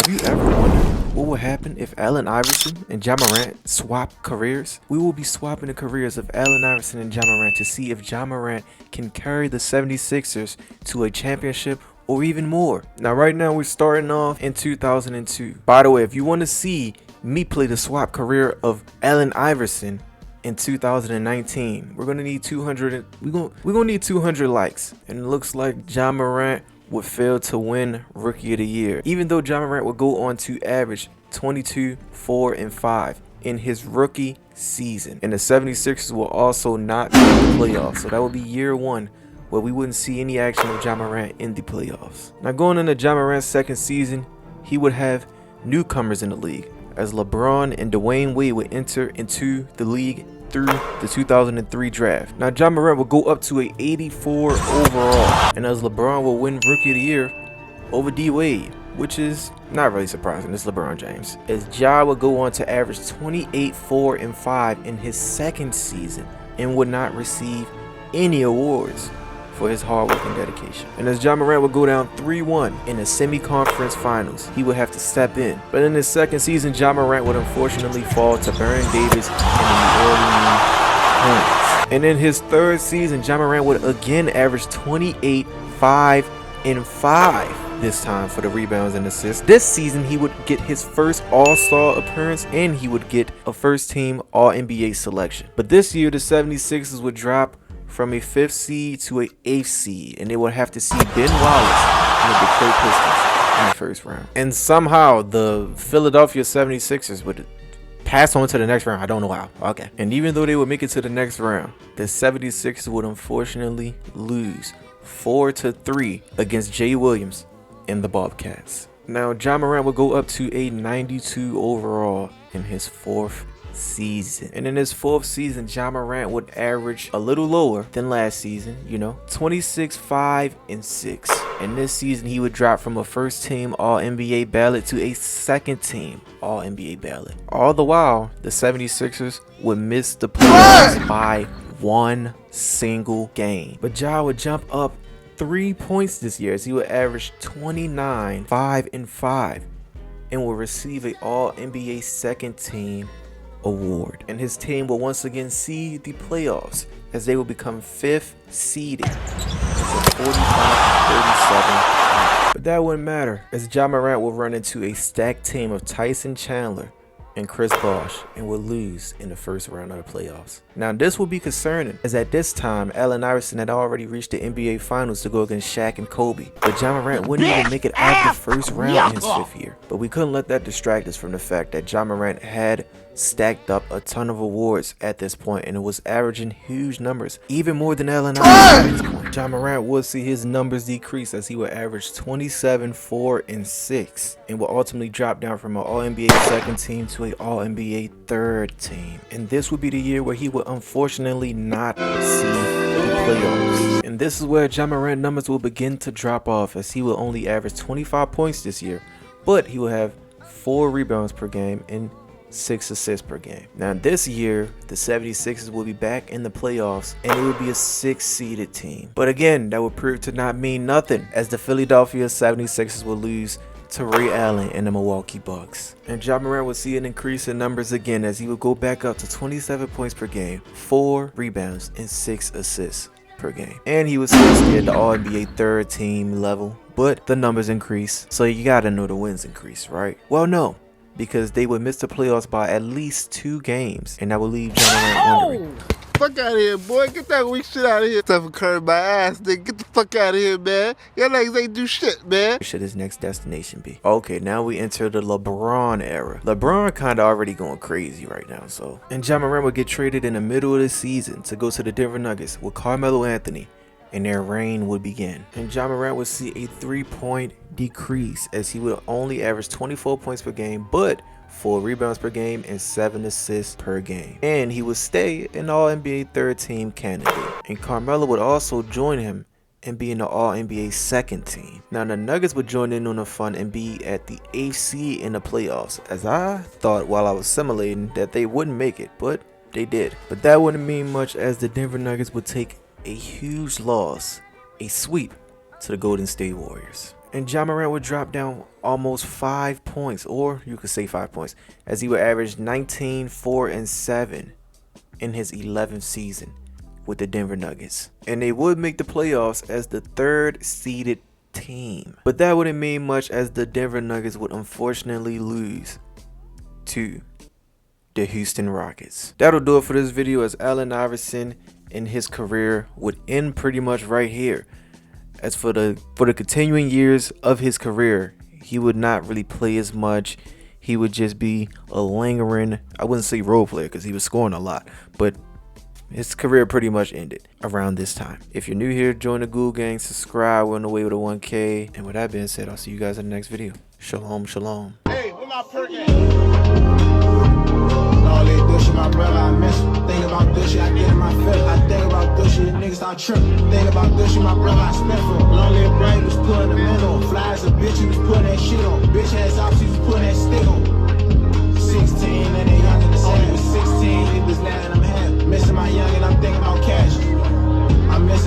Have you ever wondered what will happen if Allen Iverson and Ja Morant swap careers? We will be swapping the careers of Allen Iverson and Ja Morant to see if Ja Morant can carry the 76ers to a championship or even more. Now right now we're starting off in 2002. By the way, if you want to see me play the swap career of Allen Iverson in 2019, we're gonna need 200. We're gonna need 200 likes, and it looks like Ja Morant would fail to win Rookie of the Year, even though Ja Morant would go on to average 22, 4, and 5 in his rookie season. And the 76ers will also not make the playoffs, so that would be year one where we wouldn't see any action of Ja Morant in the playoffs. Now going into Ja Morant's second season, he would have newcomers in the league, as LeBron and Dwayne Wade would enter into the league through the 2003 draft. Now Ja Morant will go up to a 84 overall, and as LeBron will win Rookie of the Year over D Wade, which is not really surprising, it's LeBron James, as Ja would go on to average 28, 4, and 5 in his second season and would not receive any awards for his hard work and dedication. And as Ja Morant would go down 3-1 in the semi-conference finals, he would have to step in. But in his second season, Ja Morant would unfortunately fall to Baron Davis and the New Orleans Hornets. And in his third season, Ja Morant would again average 28, 5, and 5 this time for the rebounds and assists. This season, he would get his first All-Star appearance and he would get a first-team All-NBA selection. But this year, the 76ers would drop from a 5th seed to a 8th seed, and they would have to see Ben Wallace and the Detroit Pistons in the first round. And somehow the Philadelphia 76ers would pass on to the next round. I don't know how. Okay. And even though they would make it to the next round, the 76ers would unfortunately lose 4-3 against Jay Williams and the Bobcats. Now Ja Morant would go up to a 92 overall in his 4th season. And in his 4th season, Ja Morant would average a little lower than last season, 26, 5, and 6. And this season, he would drop from a first-team All-NBA ballot to a second-team All-NBA ballot. All the while, the 76ers would miss the playoffs by one single game. But Ja would jump up 3 points this year as he would average 29, 5, and 5 and will receive an All-NBA second-team award. And his team will once again see the playoffs as they will become 5th seeded with 45-37. But that wouldn't matter as Ja Morant will run into a stacked team of Tyson Chandler and Chris Bosh and will lose in the first round of the playoffs. Now this will be concerning as at this time Allen Iverson had already reached the NBA Finals to go against Shaq and Kobe, but Ja Morant wouldn't even make it out the first round in his 5th year. But we couldn't let that distract us from the fact that Ja Morant had stacked up a ton of awards at this point and it was averaging huge numbers, even more than Allen Iverson at this point. Ja Morant would see his numbers decrease as he would average 27, 4, and 6 and will ultimately drop down from an All-NBA second team to an All-NBA third team. And this would be the year where he would unfortunately not see the playoffs. And this is where Ja Morant numbers will begin to drop off as he will only average 25 points this year, but he will have 4 rebounds per game and 6 assists per game. Now this year, the 76ers will be back in the playoffs and it will be a 6-seeded team. But again, that would prove to not mean nothing as the Philadelphia 76ers will lose to Ray Allen and the Milwaukee Bucks. And Ja Morant will see an increase in numbers again as he will go back up to 27 points per game, 4 rebounds, and 6 assists per game. And he was still stay at the All-NBA third team level, but the numbers increase, so you gotta know the wins increase, right? Well, no, because they would miss the playoffs by at least 2 games, and that would leave Ja Morant wondering. Fuck out of here, boy. Get that weak shit out of here. Stephen Curry my ass, nigga. Get the fuck out of here, man. Y'all niggas ain't do shit, man. Where should his next destination be? Okay, now we enter the LeBron era. LeBron kinda already going crazy right now, so. And Ja Morant would get traded in the middle of the season to go to the Denver Nuggets with Carmelo Anthony, and their reign would begin. And Ja Morant would see a 3-point decrease as he would only average 24 points per game, but 4 rebounds per game and 7 assists per game. And he would stay an All-NBA third team candidate. And Carmelo would also join him and be in the All-NBA second team. Now the Nuggets would join in on the fun and be at the 8th seed in the playoffs, as I thought while I was simulating that they wouldn't make it, but they did. But that wouldn't mean much as the Denver Nuggets would take a huge loss, a sweep, to the Golden State Warriors. And Ja Morant would drop down almost 5 points, or you could say 5 points, as he would average 19, 4, and 7 in his 11th season with the Denver Nuggets. And they would make the playoffs as the 3rd seeded team. But that wouldn't mean much, as the Denver Nuggets would unfortunately lose to the Houston Rockets. That'll do it for this video, as Allen Iverson in his career would end pretty much right here. As for the continuing years of his career, he would not really play as much. He would just be a lingering, I wouldn't say role player because he was scoring a lot, but his career pretty much ended around this time. If you're new here, join the Ghoul Gang, subscribe. We're on the way with a 1K. And with that being said, I'll see you guys in the next video. Shalom, shalom. Hey, where my perk at? All that douche, my brother, I miss him. Think about this shit, I get in my feelings. I think about this shit, niggas start tripping. Think about this shit, my brother, I spent for. Lonely brain was putting the middle. Flies a bitch, he was putting that shit on. Bitch ass off, she's